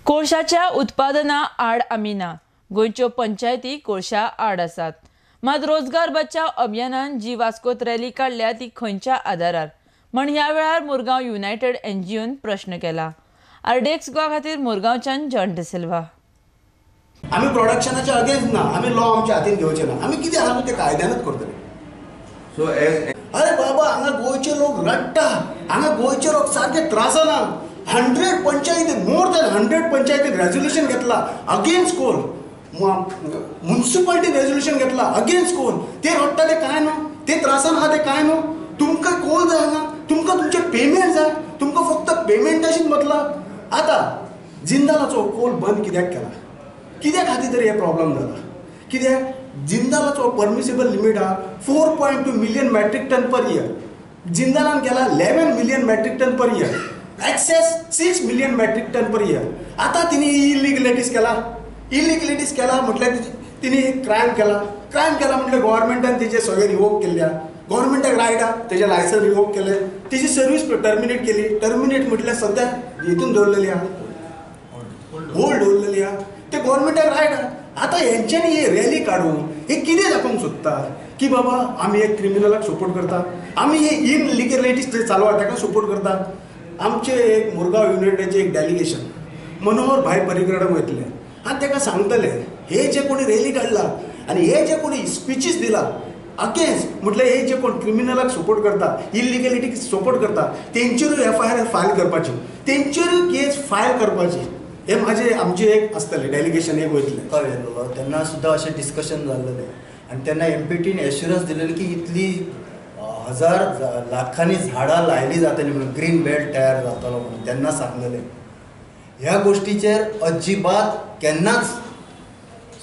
कोळशाच्या उत्पादना आड आमी ना. गोंयच्यो पंचायती कोळशा आड आसात. मात रोजगार बचाव अभियानान जी वास्कोत रॅली काढल्या ती खंयच्या आदारार म्हण ह्या वेळार मुरगांव युनायटेड एनजीओन प्रश्न केला. आरडीएक्स गोवा खातीर मुरगांवच्यान जॉन डिसिल्वा. आम्ही प्रोडक्शनाच्या अगेन्स्ट ना. आम्ही लॉ आमच्या हातीन घेवचे ना. आम्ही कितें आहा ते कायद्यानच करतले. सो अरे बाबा हांगा गोंयचे लोक रडटा. हांगा गोंयचे लोक सारखे त्रासाना. 100 पंचायती, मोर दॅन 100 पंचायती रेझोल्युशन घेतला अगेन्स्ट कोल. म्युनिसिपालिटी रेझोल्युशन घेतला अगेन्स्ट कोल. ते रडटा ते काय न्हू, ते त्रासान आहा ते काय न्हू. तुमकां कोल जाय हांगा, तुमकां तुमचे पेमेंट जाय, तुमकां फक्त पेमेंटाशीच मतलब. आता जिंदालाचो कोल बंद कित्याक केला, कित्या खातीर तरी हे प्रॉब्लेम जाला. कित्याक जिंदालाचो परमिसिबल लिमीट हा 4.2 million metric tonne per year. जिंदालान केला 11 million metric tonne per year. Excess 6 million metric tonne per year. आता तिने इलिगलिटीज केला म्हटल्यार तिने क्रायम केला म्हटल्यार गव्हर्नमेंटान तिचे सगळे रिवोक केल्ल्या. गव्हर्नमेंटाक रायट हा तेजे लायसन्स रिवोक केले, तिची सर्वीस टर्मिनेट केली. टर्मिनेट म्हटल्यार सद्या हितून दवरलेली आहा, होल्ड दवरलेली आहा. ते गव्हर्नमेंटाक रायट हा. आता हेंच्यांनी ही रॅली काढून हे कितें दाखोवंक सोदता की बाबा आमी एक क्रिमिनलाक सपोर्ट करता, आमी हे इनलिगलिटीज जे चालू आहा ताका सपोर्ट करता. आमचे एक मुरगांव युनायटेडचे एक डेलिगेशन मनोहर भाई परिक्रम वयतले आनी ताका सांगतले हे जे कोणी रॅली काडला आनी हे जे कोणी स्पिचीस दिला अगेन्स्ट म्हटल्यार हे जे कोण क्रिमिनलाक सपोर्ट करता, इलिगलिटीक सपोर्ट करता, तेंचेरूय FIR फायल करपाची, तेंचेरूय केस फायल करपाची. हे माझे आमचे एक आसतले डेलिगेशन एक वयतले. कळ्ळें तेन्ना सुद्दां अशें डिस्कशन जाल्लें आनी तेन्ना MPTन एश्युरन्स दिलेली की इतली 1000 लाखांनी झाडां लायली जातली म्हणून ग्रीन बेल्ट तयार जातलो म्हणून तेन्ना सांगलेलें. ह्या गोश्टीचेर अजिबात केन्नाच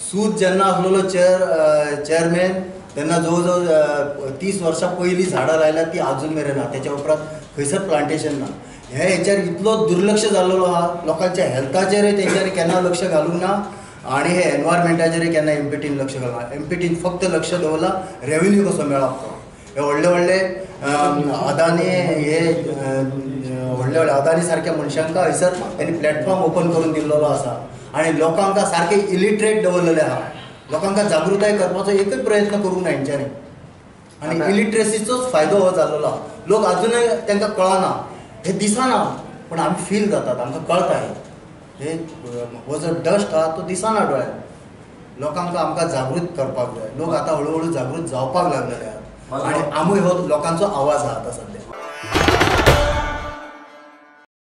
सूद जेन्ना आसलेलो चेअरमॅन तेन्ना जवळ जवळ 30 वर्सां पयलीं झाडां लायल्यात ती अजून मेरेन ना. तेच्या उपरांत खंयसर प्लांटेशन ना. हेचेर इतलो दुर्लक्ष जाल्लो आहा. लोकांच्या हेल्थाचेरय तेंच्यांनी केन्ना लक्ष घालूंक ना आनी हे एनवायरमेंटाचेरय केन्ना MPTन लक्ष घालूंक ना. MPTन फक्त लक्ष दवरला रेव्हेन्यू कसो मेळप तो. हे व्हडले अदानी व्हडले अदानी सारख्या मनशांका हयसर त्यांनी प्लॅटफॉर्म ओपन करून दिल्लो आसा आनी लोकांका सारखे इलिटरेट दवरलेले आहा. लोकांका जागृताय करपाचो एकच प्रयत्न करूंक ना हेंच्यांनी आनी इलिटरेसीचोच फायदो हो जाल्लो आहा. लोक अजूनय तांकां कळना, हे दिसना पूण आमी फील जातात, आमकां कळटा हे हो जो डस्ट आहा तो दिसना दोळ्यान. लोकांका आमकां जागृत करपाक जाय. लोक आतां हळू हळू जागृत जावपाक लागलेले आहात आनी आमूय हो लोकांचो आवाज आहा आतां सध्या.